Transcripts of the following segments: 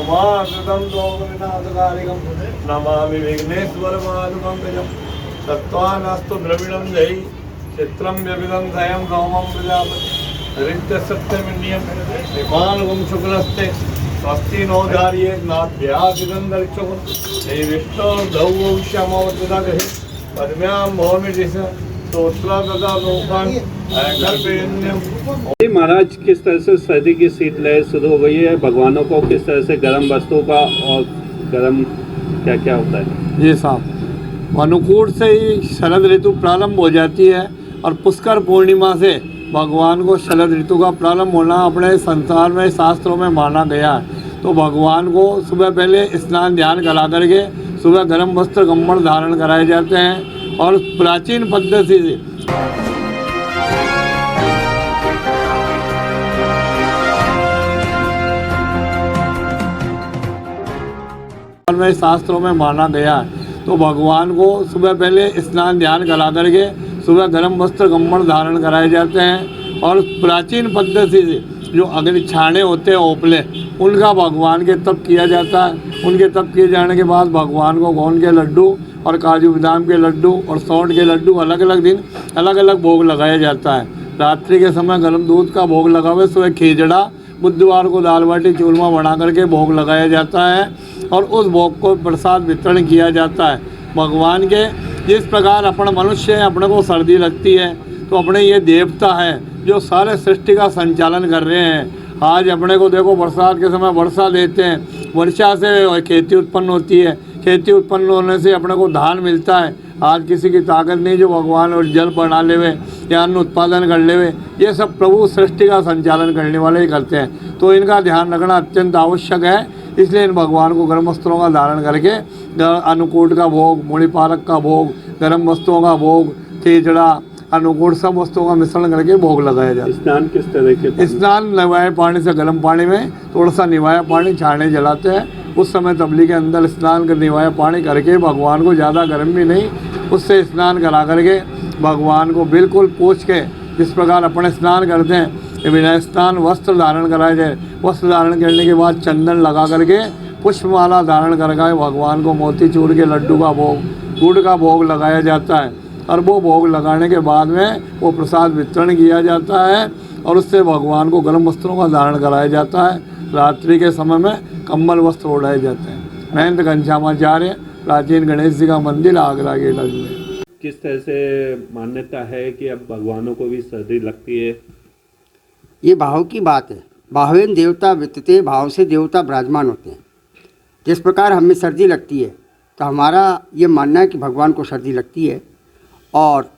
उमाकृतं दोगविनाथकारिकं नमामि विघ्नेश्वरपादपङ्कजं तत्त्वानास्तु द्रविणं जयि चित्रं व्यभिदं धयं सौमं प्रजापति हरित्यसत्यमिन्यं निपालगुं शुक्लस्ते स्वस्ति नो धार्ये नाभ्यासिदन्तरिक्षकुं श्री विष्णोर्धौष्यमवतुदगहि पद्म्यां भौमिदिश महाराज, किस तरह से सर्दी की शीतलहर शुरू हो गई है, भगवानों को किस तरह से गर्म वस्तुओं का और गर्म क्या क्या होता है? जी साहब, अनुकूल से ही शरद ऋतु प्रारंभ हो जाती है और पुष्कर पूर्णिमा से भगवान को शरद ऋतु का प्रारंभ होना अपने संसार में शास्त्रों में माना गया है। तो भगवान को सुबह पहले स्नान ध्यान करा करके सुबह गर्म वस्त्र कम्बल धारण कराए जाते हैं और प्राचीन पद्धति से में शास्त्रों में माना गया है। तो भगवान को सुबह पहले स्नान ध्यान करा करके सुबह गर्म वस्त्र कम्बल धारण कराए जाते हैं और प्राचीन पद्धति से जो अग्नि छाने होते हैं ओपले, उनका भगवान के तप किया जाता है। उनके तप किए जाने के बाद भगवान को गोंद के लड्डू और काजू बादाम के लड्डू और सौंठ के लड्डू अलग अलग दिन अलग अलग भोग लगाया जाता है। रात्रि के समय गर्म दूध का भोग लगा हुआ, सुबह खीजड़ा, बुधवार को दाल बाटी चूरमा बना करके भोग लगाया जाता है और उस भोग को प्रसाद वितरण किया जाता है भगवान के। जिस प्रकार अपन मनुष्य हैं, अपने को सर्दी लगती है तो अपने ये देवता है जो सारे सृष्टि का संचालन कर रहे हैं। आज अपने को देखो, बरसात के समय वर्षा देते हैं, वर्षा से खेती उत्पन्न होती है, खेती उत्पन्न होने से अपने को धान मिलता है। आज किसी की ताकत नहीं जो भगवान और जल बना लेवे या अन्न उत्पादन कर लेवे, ये सब प्रभु सृष्टि का संचालन करने वाले ही करते हैं। तो इनका ध्यान रखना अत्यंत आवश्यक है। इसलिए इन भगवान को गर्म वस्त्रों का धारण करके अन्नकूट का भोग, मूली पालक का भोग, गर्म वस्तुओं का भोग, खीचड़ा, अनुकूल सब वस्तुओं का मिश्रण करके भोग लगाया जाता है। स्नान किस तरह के? स्नान नवाए पानी से गर्म पानी में थोड़ा सा निवाया पानी छाने जलाते हैं। उस समय तबली के अंदर स्नान कर निवाया पानी करके भगवान को ज़्यादा गर्म भी नहीं, उससे स्नान करा करके भगवान को बिल्कुल पोंछ के, जिस प्रकार अपने स्नान करते हैं बिना स्नान वस्त्र धारण कराया जाए। वस्त्र धारण करने के बाद चंदन लगा करके पुष्पमाला धारण करके भगवान को मोतीचूर के लड्डू का भोग, गुड़ का भोग लगाया जाता है और वो भोग लगाने के बाद में वो प्रसाद वितरण किया जाता है और उससे भगवान को गर्म वस्त्रों का धारण कराया जाता है। रात्रि के समय में कम्बल वस्त्र ओढ़ाए जाते हैं। महंत घनश्यामाचार्य, प्राचीन गणेश जी का मंदिर, आगरा गेट में। किस तरह से मान्यता है कि अब भगवानों को भी सर्दी लगती है? ये भाव की बात है। भावेन देवता वित्तते, भाव से देवता विराजमान होते हैं। जिस प्रकार हमें सर्दी लगती है तो हमारा ये मानना है कि भगवान को सर्दी लगती है और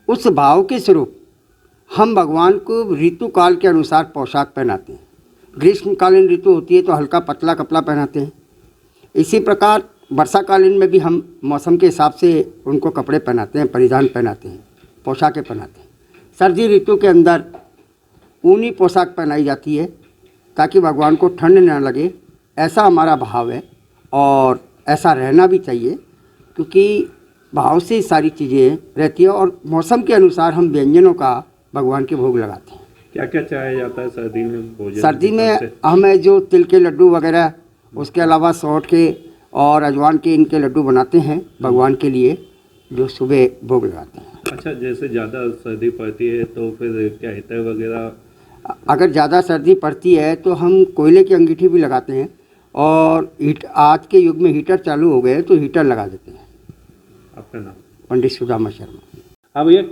उस भाव के स्वरूप हम भगवान को ऋतु काल के अनुसार पोशाक पहनाते हैं। ग्रीष्मकालीन ऋतु होती है तो हल्का पतला कपड़ा पहनाते हैं। इसी प्रकार वर्षाकालीन में भी हम मौसम के हिसाब से उनको कपड़े पहनाते हैं, परिधान पहनाते हैं, पोशाकें पहनाते हैं। सर्दी ऋतु के अंदर ऊनी पोशाक पहनाई जाती है ताकि भगवान को ठंड न लगे, ऐसा हमारा भाव है और ऐसा रहना भी चाहिए, क्योंकि भाव से सारी चीज़ें रहती है और मौसम के अनुसार हम व्यंजनों का भगवान के भोग लगाते हैं। क्या क्या चाहा जाता है सर्दी में भोजन? सर्दी में हमें जो तिल के लड्डू वगैरह, उसके अलावा सौंठ के और अजवान के इनके लड्डू बनाते हैं भगवान के लिए, जो सुबह भोग लगाते हैं। अच्छा, जैसे ज़्यादा सर्दी पड़ती है तो फिर क्या हीटर वगैरह? अगर ज़्यादा सर्दी पड़ती है तो हम कोयले की अंगीठी भी लगाते हैं और आज के युग में हीटर चालू हो गए तो हीटर लगा देते हैं। आपका नाम? पंडित सुदामा शर्मा। हाँ भैया,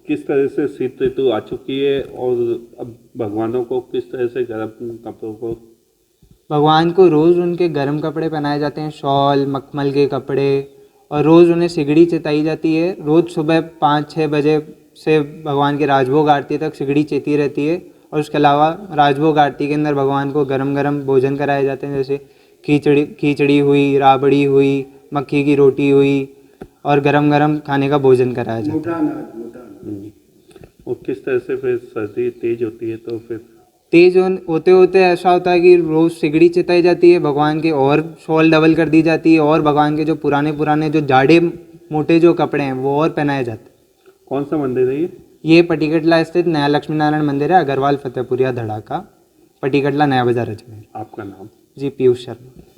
किस तरह से शीत ऋतु आ चुकी है और अब भगवानों को किस तरह से गर्म कपड़ों को? भगवान को रोज़ उनके गर्म कपड़े पहनाए जाते हैं, शॉल, मखमल के कपड़े, और रोज़ उन्हें सिगड़ी चिताई जाती है। रोज़ सुबह 5-6 बजे से भगवान की राजभोग आरती तक सिगड़ी चेती रहती है और उसके अलावा राजभोग आरती के अंदर भगवान को गरम गरम भोजन कराए जाते हैं, जैसे खिचड़ी हुई, राबड़ी हुई, मक्की की रोटी हुई और गरम गरम खाने का भोजन कराया जाता है। और किस तरह से फिर सर्दी तेज होती है तो फिर तेज होते होते ऐसा होता है कि रोज़ सिगड़ी चिताई जाती है भगवान के, और शॉल डबल कर दी जाती है और भगवान के जो पुराने जो जाड़े मोटे जो कपड़े हैं वो और पहनाए जाते हैं। कौन सा मंदिर है ये? ये पटिकटला स्थित नया लक्ष्मी नारायण मंदिर है, अग्रवाल फतेहपुरिया धड़ा का। पट्टी कटला, नया बाजार, अजमेर। आपका नाम? जी, पीयूष शर्मा।